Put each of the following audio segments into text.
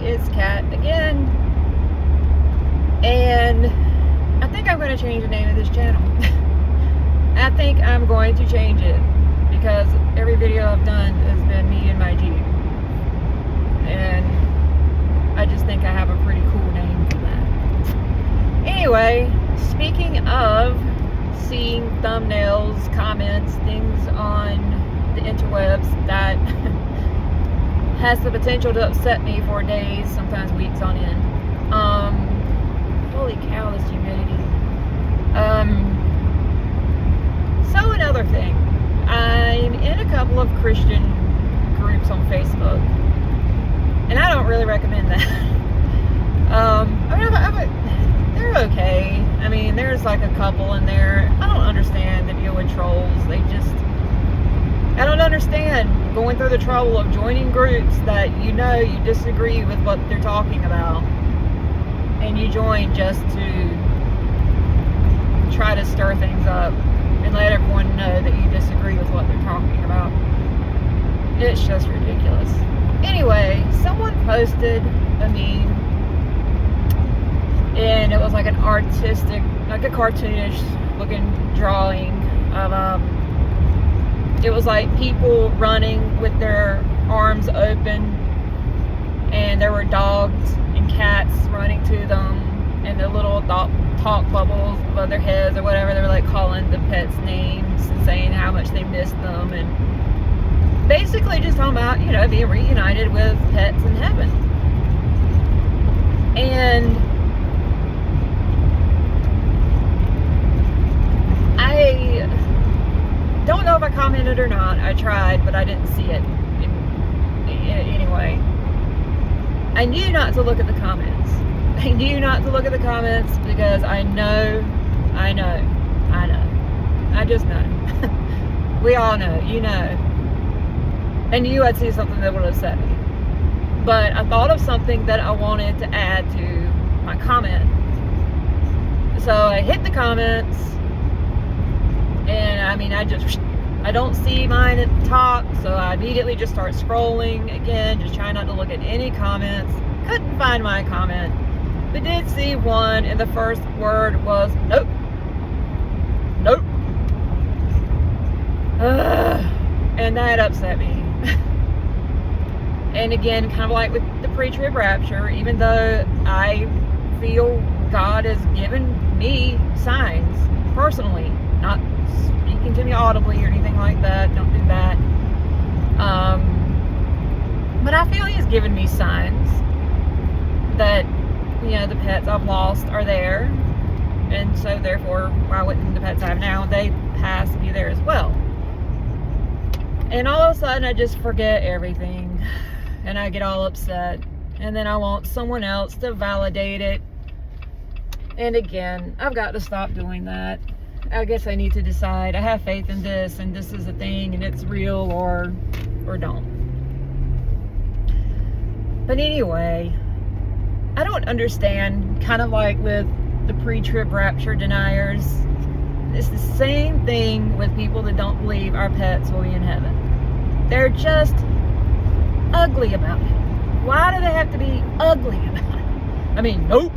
it's Kat again, and I think I'm going to change the name of this channel. I think I'm going to change it because every video I've done has been me and my Jeep, and I just think I have a pretty cool name for that. Anyway, speaking of seeing thumbnails, comments, things on the interwebs that has the potential to upset me for days, sometimes weeks on end. Holy cow, this humidity. So another thing, I'm in a couple of Christian groups on Facebook, and I don't really recommend that. They're okay. I mean, there's like a couple in there. I don't understand the deal with trolls. I don't understand going through the trouble of joining groups that you disagree with what they're talking about, and you join just to try to stir things up and let everyone know that you disagree with what they're talking about. It's just ridiculous. Anyway, someone posted a meme, and it was like an artistic, like a cartoonish looking drawing of it was like people running with their arms open, and there were dogs and cats running to them, and the little talk bubbles above their heads or whatever, they were like calling the pets names and saying how much they missed them, and basically just talking about, being reunited with pets in heaven. And I don't know if I commented or not. I tried, but I didn't see it. Anyway, I knew not to look at the comments. I knew not to look at the comments because I just know. We all know, I knew I'd see something that would upset me. But I thought of something that I wanted to add to my comment. So I hit the comments, and I don't see mine at the top, so I immediately just start scrolling again, just trying not to look at any comments. Couldn't find my comment, but did see one, and the first word was nope. Nope. And that upset me. And again, kind of like with the pre-trib rapture, even though I feel God has given me signs personally, not speaking to me audibly or anything like that, don't do that, but I feel He's given me signs that the pets I've lost are there, and so therefore why wouldn't the pets I have now, they pass, be there as well. And all of a sudden I just forget everything, and I get all upset, and then I want someone else to validate it. And again, I've got to stop doing that. I guess I need to decide, I have faith in this, and this is a thing, and it's real, or don't. But anyway, I don't understand, kind of like with the pre-trib rapture deniers, it's the same thing with people that don't believe our pets will be in heaven. They're just ugly about it. Why do they have to be ugly about it? I mean, nope,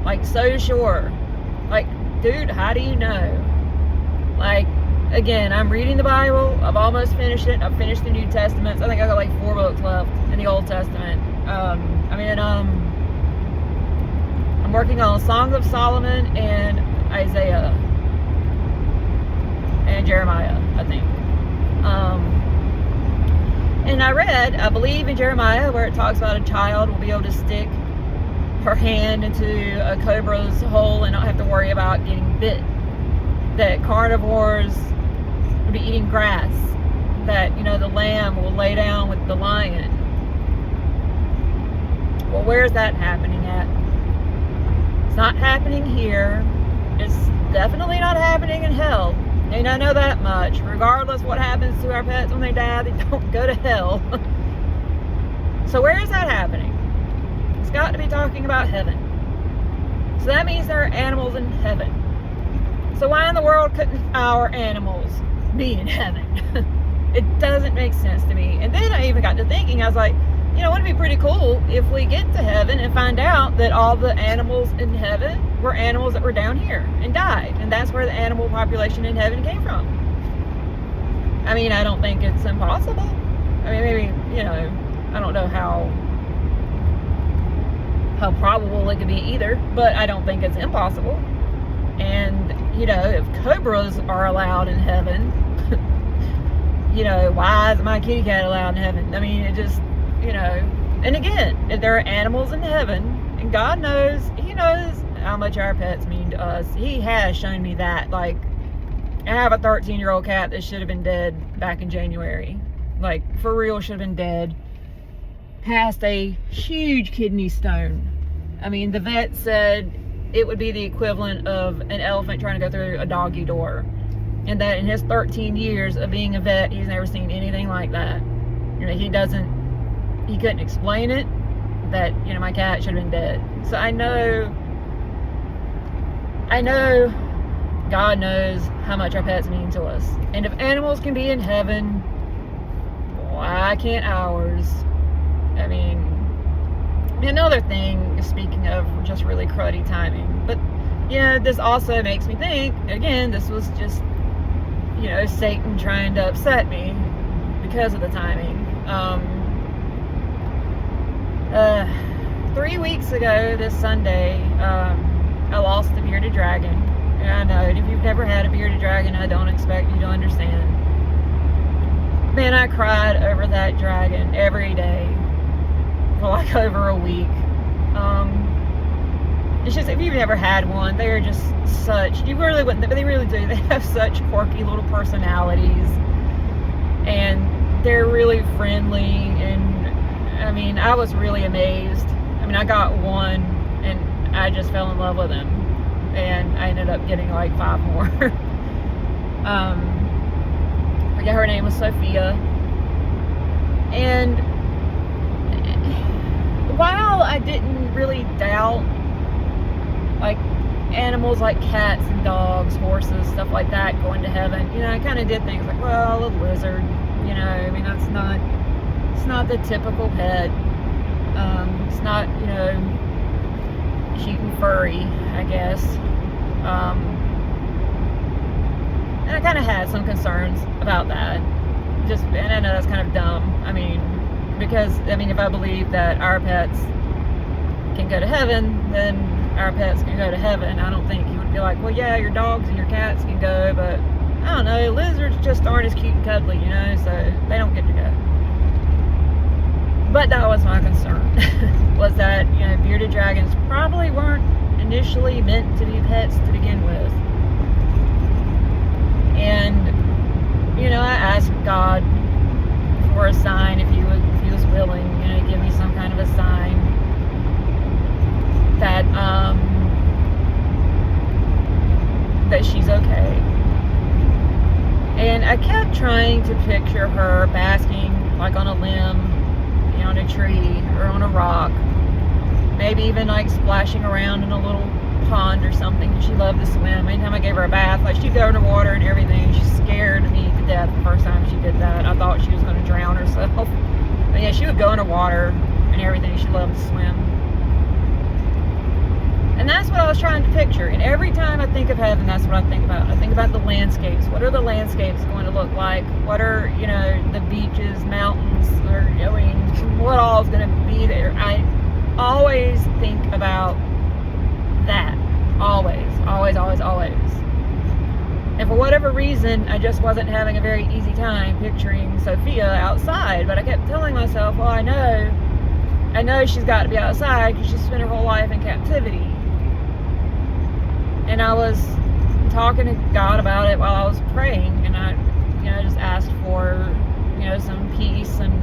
like so sure. Like, dude, how do you know? Like, again, I'm reading the Bible. I've almost finished it. I've finished the New Testament. I think I got like 4 books left in the Old Testament. I'm working on Songs of Solomon and Isaiah and Jeremiah, I think. And I believe in Jeremiah, where it talks about a child will be able to stick her hand into a cobra's hole and not have to worry about getting bit. That carnivores will be eating grass. That, the lamb will lay down with the lion. Well, where's that happening at? It's not happening here. It's definitely not happening in hell. And I know that much. Regardless what happens to our pets when they die, they don't go to hell. So where is that happening? It's got to be talking about heaven. So that means there are animals in heaven. So why in the world couldn't our animals be in heaven? It doesn't make sense to me. And then I even got to thinking, I was like, wouldn't it be pretty cool if we get to heaven and find out that all the animals in heaven were animals that were down here and died, and that's where the animal population in heaven came from. I mean, I don't think it's impossible. I mean, maybe, I don't know how probable it could be either, but I don't think it's impossible. And, if cobras are allowed in heaven, why is my kitty cat allowed in heaven? I mean, it just, and again, if there are animals in heaven, and God knows, He knows how much our pets mean to us. He has shown me that. Like, I have a 13-year-old cat that should have been dead back in January. Like, for real, should have been dead. Passed a huge kidney stone. I mean, the vet said it would be the equivalent of an elephant trying to go through a doggy door. And that in his 13 years of being a vet, he's never seen anything like that. He couldn't explain it, that, my cat should have been dead. So I know God knows how much our pets mean to us. And if animals can be in heaven, why can't ours? I mean, another thing, speaking of just really cruddy timing, but, this also makes me think, again, this was just, Satan trying to upset me because of the timing. 3 weeks ago this Sunday, I lost the bearded dragon. And I know, if you've never had a bearded dragon, I don't expect you to understand. Man, I cried over that dragon every day for like over a week. It's just, if you've never had one, they're just such, you really wouldn't, but they really do. They have such quirky little personalities, and they're really friendly. And I mean, I was really amazed. I mean, I got one and I just fell in love with him, and I ended up getting like 5 more. Her name was Sophia. And while I didn't really doubt like animals like cats and dogs, horses, stuff like that going to heaven, I kind of did things like, well, a lizard, I mean, it's not the typical pet. It's not, cute and furry, I guess. And I kind of had some concerns about that. And I know that's kind of dumb. I mean, because, if I believe that our pets can go to heaven, then our pets can go to heaven. I don't think you would be like, well, yeah, your dogs and your cats can go, but I don't know, lizards just aren't as cute and cuddly, so they don't get to go. But that was my concern, was that, bearded dragons probably weren't initially meant to be pets to begin with. And, I asked God for a sign, if he was willing, to give me some kind of a sign that, that she's okay. And I kept trying to picture her basking, like on a limb, on a tree, or on a rock. Maybe even like splashing around in a little pond or something. She loved to swim. Anytime I gave her a bath, like, she'd go in the water and everything. She scared me to death the first time she did that. I thought she was going to drown herself. But yeah, she would go in the water and everything. She loved to swim. And that's what I was trying to picture. And every time I think of heaven, that's what I think about. I think about the landscapes. What are the landscapes going to look like? What are, the beaches, mountains, or, what all is going to be there? I always think about that. Always, always, always, always. And for whatever reason, I just wasn't having a very easy time picturing Sophia outside. But I kept telling myself, well, I know she's got to be outside because she spent her whole life in captivity. And I was talking to God about it while I was praying, and I just asked for, some peace and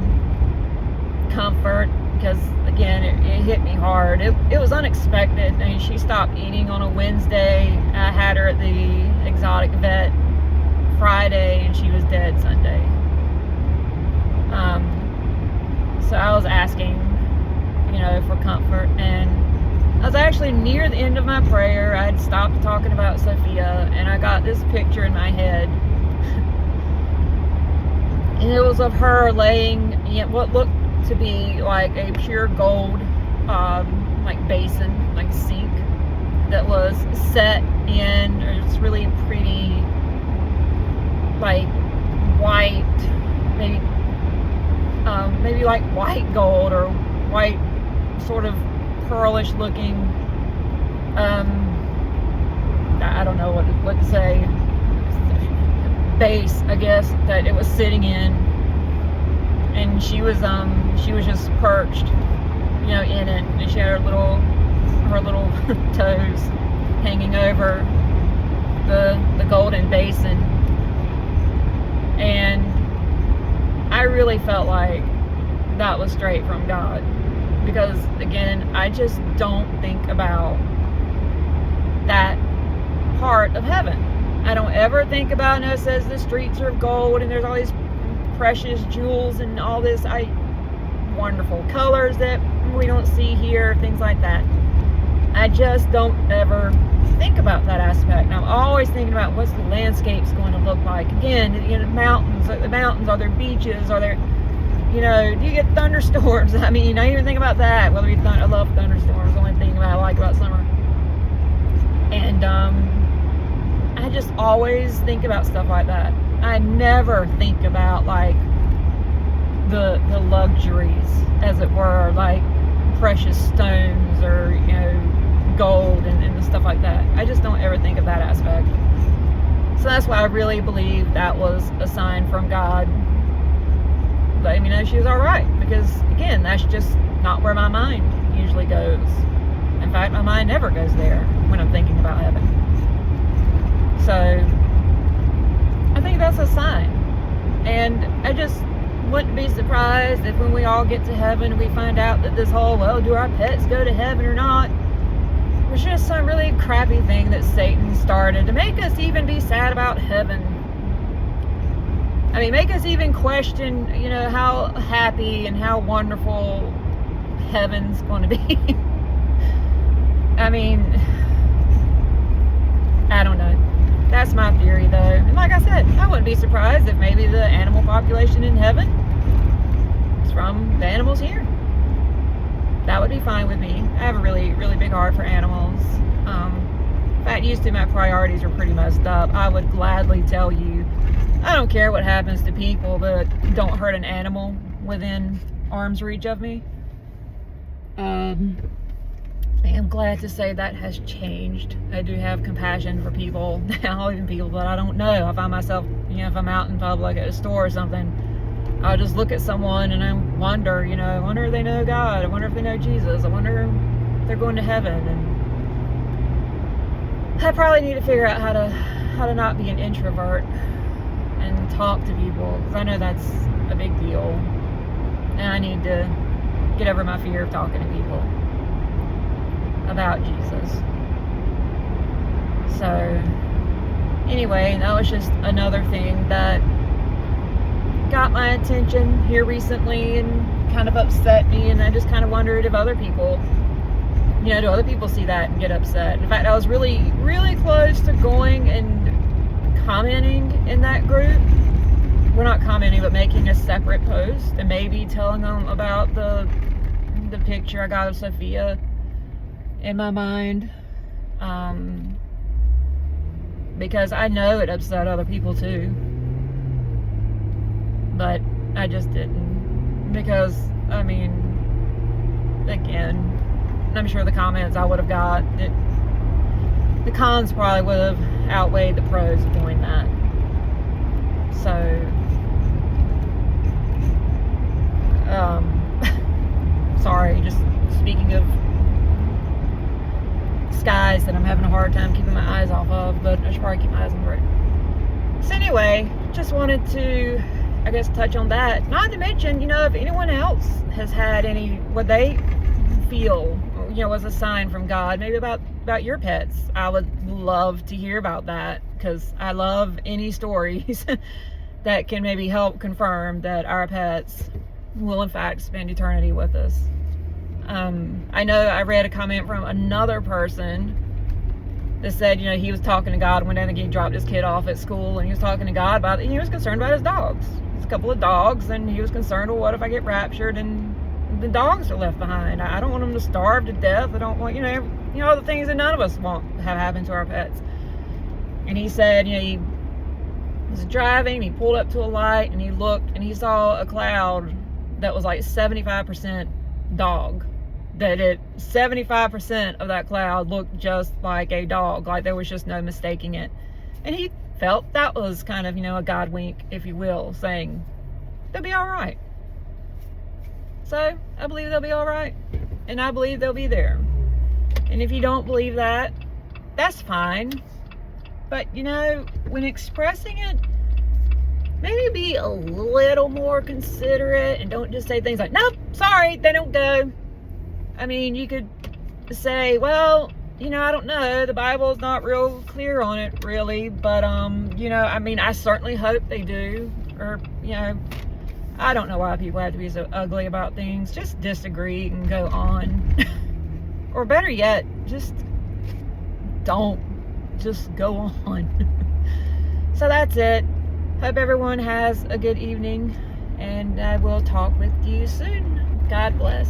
comfort, because again, it hit me hard. It was unexpected. I mean, she stopped eating on a Wednesday. I had her at the exotic vet Friday, and she was dead Sunday. So I was asking, for comfort, and I was actually near the end of my prayer. I had stopped talking about Sophia, and I got this picture in my head. And it was of her laying, what looked to be like a pure gold, like basin, like sink that was set in, it's really pretty, like white, maybe like white gold or white, sort of pearlish looking, I don't know what to say, base, I guess, that it was sitting in, and she was just perched, in it, and she had her little toes hanging over the golden basin, and I really felt like that was straight from God, because again, I just don't think about that part of heaven. I don't ever think about, it says the streets are of gold and there's all these precious jewels and all this wonderful colors that we don't see here, things like that. I just don't ever think about that aspect. I'm always thinking about what's the landscape's going to look like. Again, mountains, are there beaches, are there, do you get thunderstorms? I mean, I even think about that, whether I love thunderstorms, the only thing I like about summer. And I just always think about stuff like that. I never think about like the luxuries, as it were, like precious stones or gold and stuff like that. I just don't ever think of that aspect. So that's why I really believe that was a sign from God, letting me know she was all right, because again, that's just not where my mind usually goes. In fact, my mind never goes there when I'm thinking about heaven. So I think that's a sign, and I just wouldn't be surprised if when we all get to heaven we find out that this whole, well, do our pets go to heaven or not, was just some really crappy thing that Satan started to make us even be sad about heaven. I mean, make us even question, how happy and how wonderful heaven's going to be. I mean, I don't know. That's my theory, though. And like I said, I wouldn't be surprised if maybe the animal population in heaven is from the animals here. That would be fine with me. I have a really, really big heart for animals. In fact, used to, my priorities are pretty messed up. I would gladly tell you, I don't care what happens to people, but don't hurt an animal within arm's reach of me. I am glad to say that has changed. I do have compassion for people now, even people that I don't know. I find myself, if I'm out in public at a store or something, I'll just look at someone and I wonder, I wonder if they know God. I wonder if they know Jesus. I wonder if they're going to heaven. And I probably need to figure out how to not be an introvert and talk to people, because I know that's a big deal. And I need to get over my fear of talking to people about Jesus. So anyway, that was just another thing that got my attention here recently and kind of upset me, and I just kind of wondered if other people, do other people see that and get upset. In fact, I was really, really close to going and commenting in that group. We're not commenting, but making a separate post and maybe telling them about the picture I got of Sophia in my mind, because I know it upset other people too, but I just didn't, because I mean, again, I'm sure the comments I would have got, the cons probably would have outweighed the pros of doing that. So sorry, just speaking of skies that I'm having a hard time keeping my eyes off of, but I should probably keep my eyes on the road. So anyway, just wanted to, I guess, touch on that. Not to mention, if anyone else has had what they feel, was a sign from God, maybe about your pets. I would love to hear about that, because I love any stories that can maybe help confirm that our pets will in fact spend eternity with us. I know I read a comment from another person that said, he was talking to God one day. He dropped his kid off at school and he was talking to God about it. He was concerned about his dogs. a couple of dogs, and he was concerned, well, what if I get raptured and the dogs are left behind? I don't want them to starve to death. I don't want, all the things that none of us want to have happen to our pets. And he said, he was driving, he pulled up to a light, and he looked, and he saw a cloud that was like 75% dog. That 75% of that cloud looked just like a dog, like there was just no mistaking it. And he felt that was kind of, a God wink, if you will, saying they'll be all right. So I believe they'll be all right, and I believe they'll be there. And if you don't believe that, that's fine. But when expressing it, maybe be a little more considerate and don't just say things like, nope, sorry, they don't go. I mean, you could say, well, I don't know, the Bible's not real clear on it, really, but, I certainly hope they do. Or, I don't know why people have to be so ugly about things. Just disagree and go on. Or better yet, just don't. Just go on. So that's it. Hope everyone has a good evening, and I will talk with you soon. God bless.